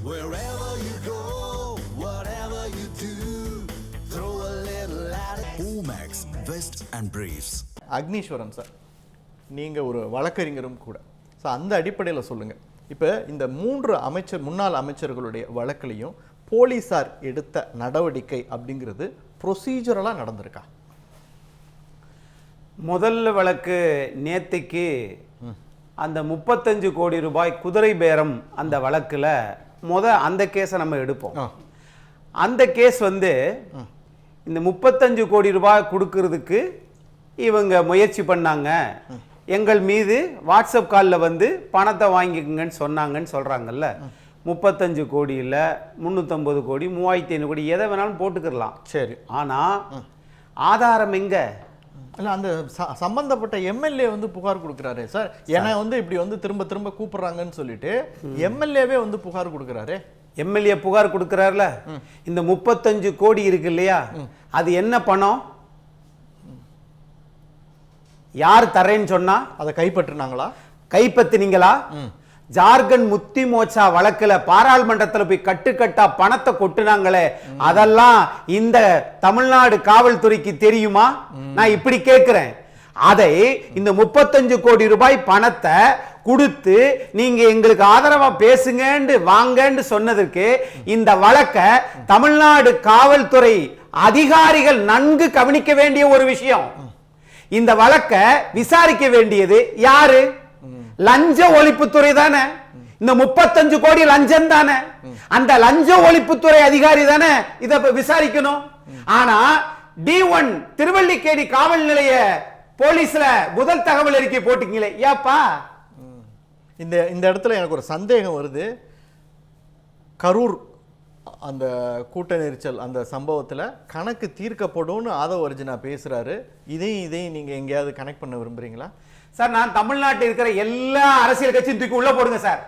Wherever you go, whatever you do, throw a little at it. Omax, Vest and Briefs. Agneeswaran sir, நீங்கள் ஒரு வழக்கறிஞரும் கூட. So அந்த அடிப்படையில் சொல்லுங்கள், இப்போ இந்த 3 முன்னாள் அமைச்சர்களுடைய வழக்கிலையும் போலீஸார் எடுத்த நடவடிக்கை அப்படிங்கிறது ப்ரொசீஜரலாக நடந்திருக்கா? முதல்ல வழக்கு நேத்திக்கு அந்த 35 கோடி ரூபாய் குதிரை பேரம் அந்த வழக்கில் அந்த கேஸை நம்ம எடுப்போம். அந்த கேஸ் வந்து இந்த 35 கோடி ரூபாய் கொடுக்கறதுக்கு இவங்க முயற்சி பண்ணாங்க, எங்கள் மீது வாட்ஸ்அப் காலில் வந்து பணத்தை வாங்கிக்கங்கன்னு சொன்னாங்கன்னு சொல்கிறாங்கல்ல. 35 கோடி இல்லை, 350 கோடி, 3500 கோடி, எதை வேணாலும் போட்டுக்கிடலாம். சரி, ஆனால் ஆதாரம் எங்கே? இல்லை, அந்த சம்பந்தப்பட்ட எம்எல்ஏ வந்து புகார் கொடுக்குறாரு சார். ஏன்னா வந்து இப்படி வந்து திரும்ப திரும்ப கூப்பிடுறாங்கன்னு சொல்லிட்டு எம்எல்ஏவே வந்து புகார் கொடுக்குறாரு. எம்எல்ஏ புகார் கொடுக்குறாருல. இந்த 35 கோடி இருக்கு இல்லையா, அது என்ன பணம்? யார் தரேன்னு சொன்னா? அதை கைப்பற்றினாங்களா? கைப்பற்றினீங்களா? ஜார்க்கண்ட் முக்தி மோர்ச்சா வழக்குல பாராளுமன்றத்தில் போய் கட்டுக்கட்டா பணத்தை கொட்டுனாங்களே, அதெல்லாம் இந்த தமிழ்நாடு காவல்துறைக்கு தெரியுமா? நான் இப்படி கேட்கிறேன். அதை இந்த 35 கோடி ரூபாய் பணத்தை கொடுத்து நீங்க எங்களுக்கு ஆதரவா பேசுங்கன்னு வாங்கன்னு சொன்னதற்கு இந்த வழக்கை தமிழ்நாடு காவல்துறை அதிகாரிகள் நன்கு கவனிக்க வேண்டிய ஒரு விஷயம். இந்த வழக்கை விசாரிக்க வேண்டியது யாரு? லஞ்ச ஒழிப்புத்துறை தானே. இந்த 35 கோடி லஞ்சம் தானே. அந்த லஞ்ச ஒழிப்புத்துறை அதிகாரி தானே இதை விசாரிக்கணும். ஆனா D1 திருவல்லிக்கேணி காவல் நிலைய போலீஸ்ல முதல் தகவல் அறிக்கை போட்டீங்களே, ஏப்பா? இந்த இடத்துல எனக்கு ஒரு சந்தேகம் வருது. கரூர் அந்த கூட்ட நெரிச்சல் அந்த சம்பவத்தில் கணக்கு தீர்க்கப்படும் ஆதவ அர்ஜுனா பேசுறாரு. இதையும் நீங்க எங்கேயாவது கனெக்ட் பண்ண விரும்புறீங்களா? சார், நான் தமிழ்நாட்டில் இருக்கிற எல்லா அரசியல் கட்சியும் தூக்கி உள்ள போடுங்க சார்.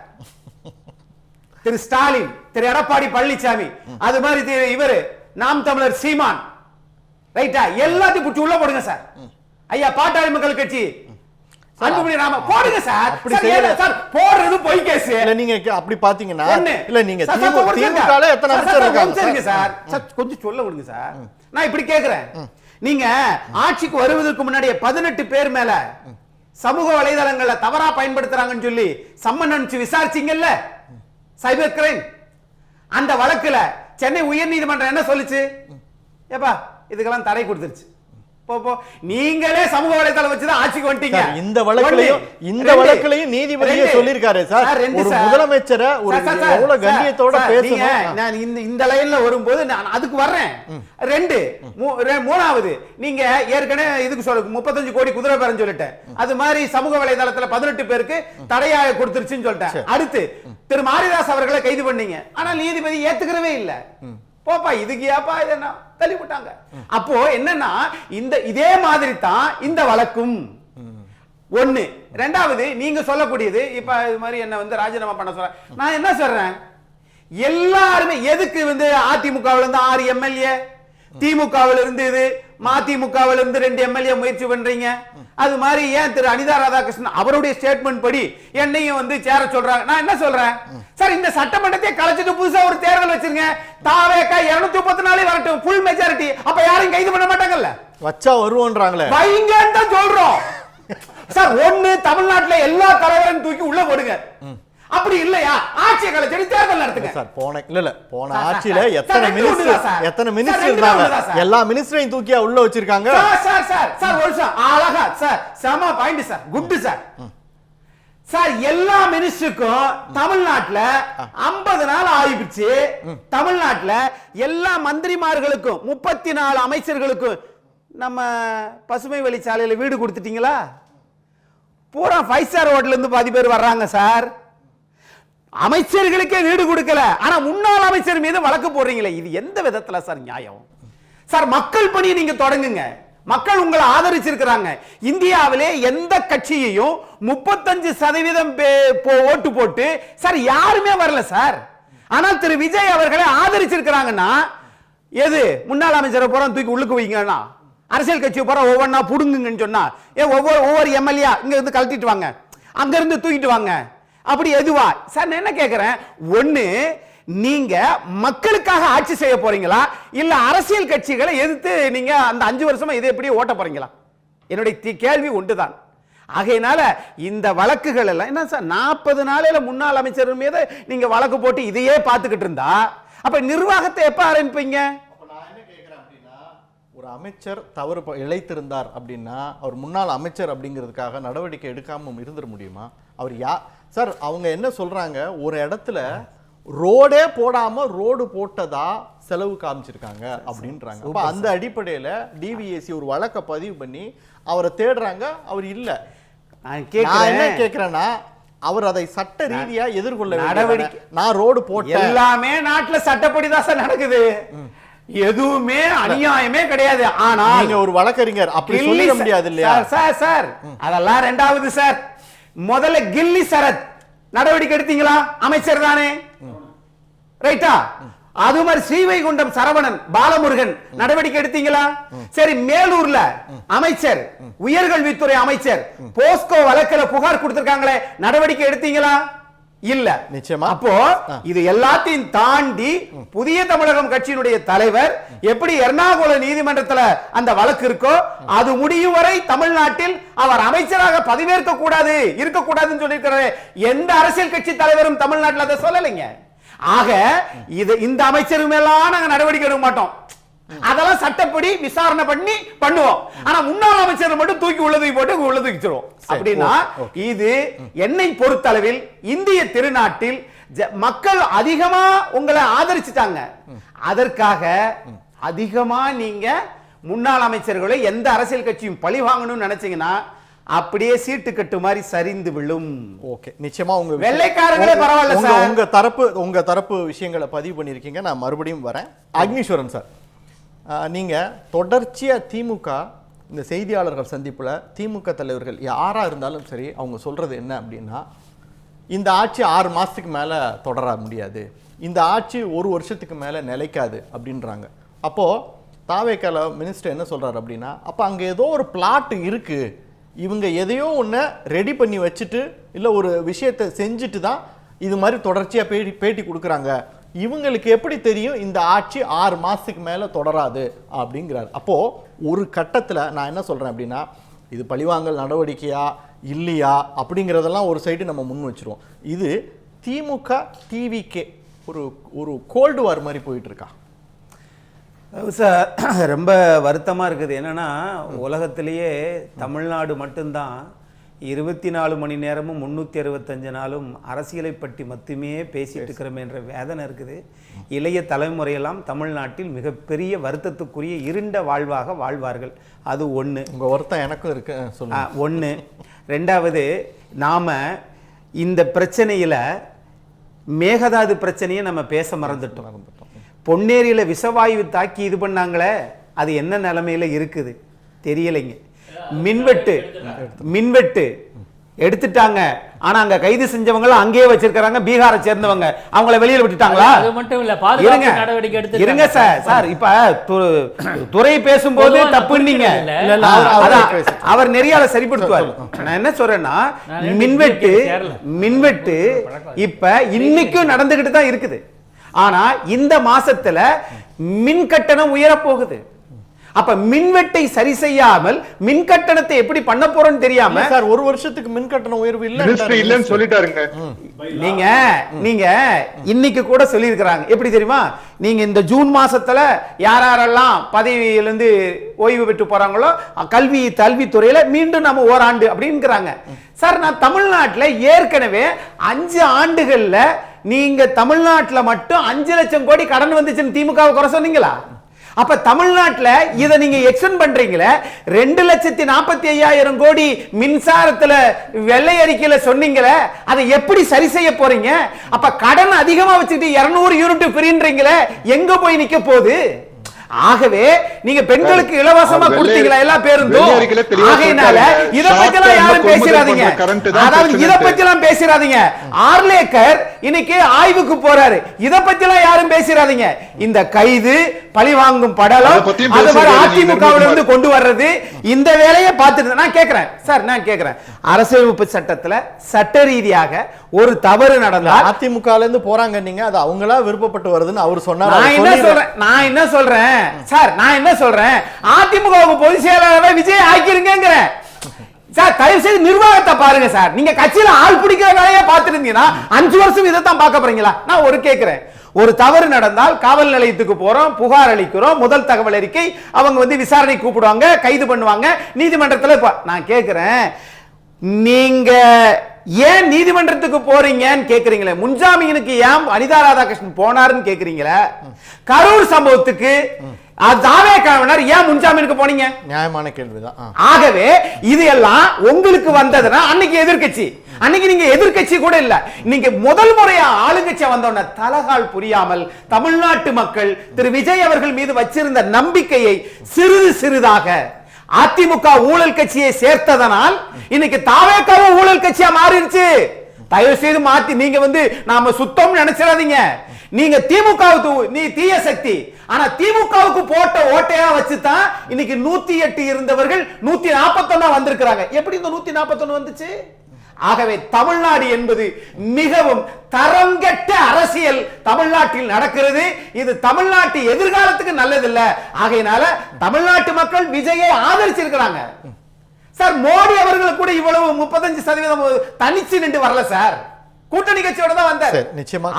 திரு ஸ்டாலின், திரு எடப்பாடி பழனிசாமி, அது மாதிரி இவரு நாம் தமிழர் சீமான், ரைட்டா, எல்லாத்தையும் பிடிச்சி உள்ள போடுங்க சார். ஐயா பாட்டாளி மக்கள் கட்சி போடுங்க சார். போடுறது பொய் கேஸ். நீங்க அப்படி பாத்தீங்கன்னா இல்ல, நீங்க திமுகல எத்தனை அமைச்சர் இருக்காங்க சார்? கொஞ்சம் சொல்ல விடுங்க சார். நான் இப்படி கேக்குறேன், நீங்க ஆட்சிக்கு வருவதற்கு முன்னாடி 18 பேர் மேல சமூக வலைதளங்கள்ல தவறா பயன்படுத்துறாங்கன்னு சொல்லி சம்மன் அனுப்பிச்சு விசாரிச்சீங்கல்ல, சைபர் கிரைம். அந்த வழக்குல சென்னை உயர்நீதிமன்றம் என்ன சொல்லுச்சு? ஏப்பா இதுக்கெல்லாம் தடை கொடுத்துருச்சு. நீங்களே சமூக வலைதளம் வச்சுதான் ஆட்சிக்கு வந்துட்டீங்க. இந்த வழக்குலயும் நீதிபதியே சொல்லிருக்காரு சார், ஒரு முதலமைச்சரை ஒரு எவ்வளவு கண்ணியத்தோட பேசணும். நான் இந்த லைன்ல வரும்போது நான் அதுக்கு வர்றேன். 2 மூணாவது, நீங்க ஏற்கனவே இதுக்கு சொல்ல 35 கோடி குதிரை பேரம் சொல்லிட்டேன். அது மாதிரி சமூக வலைதளத்துல 18 பேருக்கு தடையாக கொடுத்துருச்சுன்னு சொல்லிட்டேன். அடுத்து திரு மாரிதாஸ் அவர்களை கைது பண்ணீங்க, ஆனா நீதிபதி ஏத்துக்கிறவே இல்ல. போப்பா இதுக்கு ஏப்பா இதென்ன தள்ளி விட்டாங்க. அப்போ என்னன்னா இதே மாதிரி தான் இந்த வழக்கும். ஒண்ணு. ரெண்டாவது, நீங்க சொல்லக்கூடியது இப்ப இது மாதிரி என்ன வந்து ராஜினாமா பண்ண சொல்ற, நான் என்ன சொல்றேன், எல்லாருமே எதுக்கு வந்து அதிமுகவில் இருந்து 6 எம்எல்ஏ, திமுகவில் இருந்து இது, மதிமுகவில் இருந்து 2 எம்எல்ஏ முயற்சி பண்றீங்க. அது மாதிரி ஏன் திரு அனிதா ராதாகிருஷ்ணன் அவருடைய ஸ்டேட்மெண்ட் படி என்னையும் வந்து சேர சொல்றாங்க. நான் என்ன சொல்றேன் சார், இந்த சட்டமன்றத்தை கலைச்சிட்டு புதுசா ஒரு தேர்தல் வச்சிருங்க. தாவேகா 234 வரட்டும், ஃபுல் மெஜாரிட்டி. அப்ப யாரையும் கைது பண்ண மாட்டாங்கல்ல, வச்சா வருவோன்றாங்களே, வைங்கன்னு தான் சொல்றோம் சார். ஒண்ணு, தமிழ்நாட்டுல எல்லா தலைவரையும் தூக்கி உள்ள போடுங்க. அப்படி இல்லையா ஆட்சியை கலைச்சு தேர்தல் நடத்துங்க சார். போன ஆட்சியில எத்தனை மினிஸ்டர் இருந்தாங்க, எல்லா மினிஸ்டரையும் தூக்கியா உள்ள வச்சிருக்காங்க சார். சார் சார் ஒரு நிமிஷம், அழகா சார், செம point sir, good sir. Sir எல்லா மினிஸ்டருக்கும் தமிழ்நாட்டுல 50 நாள் ஆயிடுச்சு. தமிழ்நாட்டுல எல்லா மந்திரிமார்களுக்கும் 34 அமைச்சர்களுக்கும் நம்ம பசுமை வழிச்சாலையில வீடு கொடுத்துட்டீங்களா? பூரா 5 ஸ்டார் ஹோட்டல்ல இருந்து பாதி பேர் வர்றாங்க சார். அமைச்சர்களுக்கே வீடு கொடுக்கல, ஆனா முன்னாள் அமைச்சர் மீது வழக்கு போடுறீங்களே, இது எந்த விதத்துல சார் நியாயம்? சார் மக்கள் பணியை நீங்க தொடங்குங்க. மக்கள் உங்களை ஆதரிச்சிருக்கிறாங்க. இந்தியாவிலே எந்த கட்சியையும் 35% ஓட்டு போட்டு சார் யாருமே வரல சார். ஆனால் திரு விஜய் அவர்களை ஆதரிச்சிருக்கிறாங்கன்னா எது? முன்னாள் அமைச்சரை பூரா தூக்கி உள்ளுக்கு வைங்கன்னா, அரசியல் கட்சியை பூரா ஒவ்வொன்னா புடுங்குங்கன்னு சொன்னா ஒவ்வொரு எம்எல்ஏ இங்க இருந்து கழட்டிட்டு வாங்க, அங்க இருந்து தூக்கிட்டு வாங்க, அப்படி எதுவா சார்? நான் என்ன கேட்கிறேன், ஒண்ணு நீங்க மக்களுக்காக ஆட்சி செய்ய போறீங்களா இல்ல அரசியல் கட்சிகளை எதிர்த்து நீங்க அந்த 5 வருஷமா இதை எப்படி ஓட்ட போறீங்களா? என்னுடைய கேள்வி ஒன்றுதான். ஆகையினால இந்த வழக்குகள் எல்லாம் என்ன சார் 40 நாளையில முன்னாள் அமைச்சர் மீது நீங்க வழக்கு போட்டு இதையே பார்த்துக்கிட்டு இருந்தா அப்ப நிர்வாகத்தை எப்ப ஆரம்பிப்பீங்க? ஒரு அமைச்சர் தவறு இழைத்திருந்தார் அப்படின்னா அவர் முன்னாள் அமைச்சர் அப்படிங்கிறதுக்காக நடவடிக்கை எடுக்காம இருந்துட முடியுமா? அவர் சார் அவங்க என்ன சொல்றாங்க, ஒரு இடத்துல ரோடே போடாம ரோடு போட்டதா செலவு காமிச்சிருக்காங்க அப்படின்றாங்க. அப்ப அந்த அடிப்படையில டிவிஎஸ்சி ஒரு வழக்கை பதிவு பண்ணி அவரை தேடுறாங்க. அவர் இல்ல. நான் என்ன கேக்குறேன்னா அவர் அதை சட்ட ரீதியா எதிர்கொள்ள நடவடிக்கை. நான் ரோடு போட்ட எல்லாமே நாட்டுல சட்டப்படிதான் சார் நடக்குது. எதுவுமே அநியாயமே கிடையாது. ஆனா நீங்க ஒரு வழக்கறிஞர் அப்படி சொல்லிட முடியாது இல்லையா சார்? அதெல்லாம் ரெண்டாவது சார். முதல்ல கில்லி சரத் நடவடிக்கை எடுத்தீங்களா? அமைச்சர் தானே, ரைட்டா? அது மாதிரி ஸ்ரீவைகுண்டம் சரவணன் பாலமுருகன் நடவடிக்கை எடுத்தீங்களா? சரி, மேலூர்ல அமைச்சர் உயர்கல்வித்துறை அமைச்சர் போஸ்கோ வழக்குல புகார் கொடுத்திருக்காங்களே, நடவடிக்கை எடுத்தீங்களா? இல்ல. நிச்சயமா. அப்போ இது எல்லாத்தையும் தாண்டி புதிய தமிழகம் கட்சியினுடைய தலைவர் எப்படி எர்ணாகுளம் நீதிமன்றத்தில் அந்த வழக்கு இருக்கோ அது முடியும் வரை தமிழ்நாட்டில் அவர் அமைச்சராக பதவியேற்க கூடாது, இருக்கக்கூடாதுன்னு சொல்லியிருக்கிறாரு. எந்த அரசியல் கட்சி தலைவரும் தமிழ்நாட்டில் அதை சொல்லலைங்க. ஆக இது இந்த அமைச்சரும் எல்லாம் நாங்க நடவடிக்கை எடுக்க மாட்டோம். அதெல்லாம் சட்டப்படி விசாரணை பண்ணி பண்ணுவோம். ஆனா முன்னாள் அமைச்சர் மட்டும் தூக்கி உள்ளதை போட்டு உள்ளது வச்சிருவோம். அப்படின்னா இது என்னை பொறுத்தளவில் இந்திய திருநாட்டில் மக்கள் அதிகமா உங்களை ஆதரிச்சுட்டாங்க. அதற்காக அதிகமா நீங்க முன்னாள் அமைச்சர்களை எந்த அரசியல் கட்சியும் பழி வாங்கணும்னு நினைச்சீங்கன்னா அப்படியே சீட்டு கட்டு மாதிரி சரிந்து விழும். ஓகே, நிச்சயமா உங்க வெள்ளைக்காரங்களே பரவாயில்ல சார். உங்க தரப்பு விஷயங்களை பதிவு பண்ணிருக்கீங்க. நான் மறுபடியும் வரேன். அக்னீஸ்வரன் சார், நீங்க தொடர்ச்சியா திமுக இந்த செய்தியாளர்கள் சந்திப்புல திமுக தலைவர்கள் யாரா இருந்தாலும் சரி அவங்க சொல்றது என்ன அப்படின்னா, இந்த ஆட்சி 6 மாசத்துக்கு மேல தொடர முடியாது, இந்த ஆட்சி 1 வருஷத்துக்கு மேல நிலைக்காது அப்படின்றாங்க. அப்போ தாவேக்கால மினிஸ்டர் என்ன சொல்றாரு அப்படின்னா, அப்ப அங்க ஏதோ ஒரு பிளாட் இருக்கு, இவங்க எதையோ ஒன்று ரெடி பண்ணி வச்சுட்டு இல்லை ஒரு விஷயத்தை செஞ்சுட்டு தான் இது மாதிரி தொடர்ச்சியாக பேட்டி கொடுக்குறாங்க. இவங்களுக்கு எப்படி தெரியும் இந்த ஆட்சி 6 மாதத்துக்கு மேலே தொடராது அப்படிங்கிறார். அப்போது ஒரு கட்டத்தில் நான் என்ன சொல்கிறேன் அப்படின்னா, இது பழிவாங்கல் நடவடிக்கையா இல்லையா அப்படிங்கிறதெல்லாம் ஒரு சைடு நம்ம முன் வச்சுருவோம். இது திமுக டிவிகே ஒரு கோல்டு வார் மாதிரி போயிட்டு இருக்கா? சார் ரொம்ப வருத்தமாக இருக்குது. என்னென்னா உலகத்திலேயே தமிழ்நாடு மட்டும்தான் 24 மணி நேரமும் 365 நாளும் அரசியலை பற்றி மட்டுமே பேசிட்டு இருக்கிறோம் என்ற வேதனை இருக்குது. இளைய தலைமுறையெல்லாம் தமிழ்நாட்டில் மிகப்பெரிய வருத்தத்துக்குரிய இருண்ட வாழ்வாக வாழ்வார்கள். அது ஒன்று. உங்கள் வருத்தம் எனக்கும் இருக்கு ஒன்று. ரெண்டாவது, நாம் இந்த பிரச்சனையில் மேகதாது பிரச்சனையை நம்ம பேச மறந்துட்டோம். பொன்னேரியில் விஷவாயு தாக்கி இது பண்ணாங்களே, அது என்ன நிலைமையில இருக்குது தெரியலைங்க. மின்வெட்டு எடுத்துட்டாங்க. ஆனா அங்க கைது செஞ்சவங்க அங்கேயே வச்சிருக்காங்க. பீகாரை சேர்ந்தவங்க, அவங்கள வெளியில விட்டுட்டாங்களா? அது மட்டும் இல்ல, பாதுகாப்பு நடவடிக்கை எடுத்து இருங்க சார். இப்ப துறை பேசும்போது தப்புன்னீங்க, அவர் நெறியால சரிப்படுத்துவார். நான் என்ன சொல்றேன்னா, மின்வெட்டு இப்ப இன்னைக்கும் நடந்துகிட்டு தான் இருக்குது. ஆனா இந்த மாசத்துல மின் கட்டணம் உயர போகுது. அப்ப மின்வெட்டை சரி செய்யாமல் மின் கட்டணத்தை எப்படி பண்ண போறோம்னு தெரியாம சார் 1 வருஷத்துக்கு மின் கட்டணம் உயர்வு இல்லன்னு சொல்லிட்டாருங்க. நீங்க இன்னைக்கு கூட சொல்லி இருக்கிறாங்க. எப்படி தெரியுமா? நீங்க இந்த ஜூன் மாசத்துல யாரெல்லாம் பதவியிலிருந்து ஓய்வு பெற்று போறாங்களோ கல்வித்துறையில மீண்டும் நம்ம ஓராண்டு அப்படிங்கிறாங்க. சார், நான் தமிழ்நாட்டுல ஏற்கனவே 5 ஆண்டுகள்ல நீங்க தமிழ்நாட்டுல மட்டும் 5 லட்சம் கோடி கடன் வந்துச்சுன்னு திமுக குறை சொன்னீங்களா? அப்ப தமிழ்நாட்டுல இதை நீங்க எக்ஸ்டெண்ட் பண்றீங்களே, 2,45,000 கோடி மின்சாரத்துல வெள்ளை அறிக்கையில சொன்னீங்களே, அதை எப்படி சரி செய்ய போறீங்க? அப்ப கடன் அதிகமா வச்சுட்டு 200 யூனிட் ஃப்ரீன்றீங்களே, எங்க போய் நிக்க போகுது? ஆகவே நீங்க பெண்களுக்கு இலவசமா கொடுத்தீங்களா எல்லா பேருந்தும்? ஆகையினால இத பத்தி எல்லாம் யாரும் பேசிராதீங்க. அதாவது இத பத்தி எல்லாம் பேசிராதீங்க. ஆர்லேக்கர் இன்னைக்கு ஆய்வுக்கு போறாரு. இத பத்தி எல்லாம் யாரும் பேசிராதீங்க. இந்த கைது பழி வாங்கும் படலம் அது மாதிரி அதிமுகவில இருந்து கொண்டு வர்றது இந்த வேலையை பார்த்துட்டு நான் கேக்குறேன் சார், நான் கேக்குறேன் அரசியலமைப்பு சட்டத்துல சட்ட ரீதியாக ஒரு தவறு நடந்தால் அதிமுகல இருந்து போறாங்க நீங்க அது அவங்களா விருப்பப்பட்டு வருதுன்னு அவர் சொன்னார். நான் என்ன சொல்றேன் சார், நான் என்ன சொல்றேன், அதிமுகவுக்கு பொதுச் செயலாளரை விஜய் ஆக்கிருங்கிறேன் சார். தயவு செய்து நிர்வாகத்தை பாருங்க சார். நீங்க கட்சியில ஆள் பிடிக்கிற வேலையை பார்த்துருந்தீங்கன்னா 5 வருஷம் இதைத்தான் பார்க்க போறீங்களா? நான் ஒரு கேட்கிறேன், ஒரு தவறு நடந்தால் காவல் நிலையத்துக்கு போறோம், புகார் அளிக்கிறோம், முதல் தகவல் அறிக்கை, அவங்க வந்து விசாரணை கூப்பிடுவாங்க, கைது பண்ணுவாங்க, நீதிமன்றத்தில். நான் கேட்கிறேன், நீங்க ஏன் நீதிமன்றத்துக்கு போறீங்கன்னு கேக்குறீங்களே, முன்ஜாமீனுக்கு ஏன் அனிதா ராதாகிருஷ்ணன் போனாருன்னு கேக்குறீங்களே, கரூர் சம்பவத்துக்கு தாவே கணவனர் ஏன் முன்ஜாமீனுக்கு போனீங்க? நியாயமான கேள்விதான். ஆகவே இது எல்லாம் உங்களுக்கு வந்ததுன்னா அன்னைக்கு எதிர்க்கட்சி, அன்னைக்கு நீங்க எதிர்க்கட்சி கூட இல்ல, நீங்க முதல் முறையா ஆளுங்கட்சியா வந்தோட தலகால் புரியாமல் தமிழ்நாட்டு மக்கள் திரு விஜய் அவர்கள் மீது வச்சிருந்த நம்பிக்கையை சிறிது சிறிதாக அதிமுக ஊழல் கட்சியை சேர்த்ததனால் இன்னைக்கு தாவேக்காவும் ஊழல் கட்சியா மாறிடுச்சு. தயவு செய்து மாத்தி நீங்க வந்து நாம சுத்தம் நினைச்சிடாதீங்க. நீங்க திமுகவுக்கு நீ தீய சக்தி, ஆனா திமுகவுக்கு போட்ட ஓட்டையா வச்சுதான் இன்னைக்கு 108 இருந்தவர்கள் 141 வந்திருக்கிறாங்க. எப்படி இந்த 141 வந்துச்சு? ஆகவே தமிழ்நாடு என்பது மிகவும் தரங்கெட்ட அரசியல் தமிழ்நாட்டில் நடக்கிறது. இது தமிழ்நாட்டு எதிர்காலத்துக்கு நல்லதில்ல. ஆகையினால தமிழ்நாட்டு மக்கள் விஜயை ஆதரிச்சிருக்கிறாங்க சார். மோடி அவர்கள் கூட இவ்வளவு 35% தனிச்சு நின்று வரல சார், கூட்டணி கட்சியோட தான் வந்தார். நிச்சயமா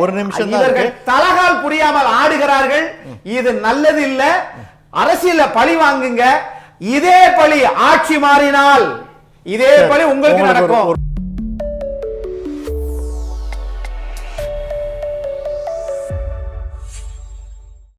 ஒரு நிமிஷம் இவர்கள் தலகால் புரியாமல் ஆடுகிறார்கள். இது நல்லது இல்ல. அரசியல பழி வாங்குங்க. இதே பழி ஆட்சி மாறினால் இதே பழி உங்களுக்கு நடக்கும்.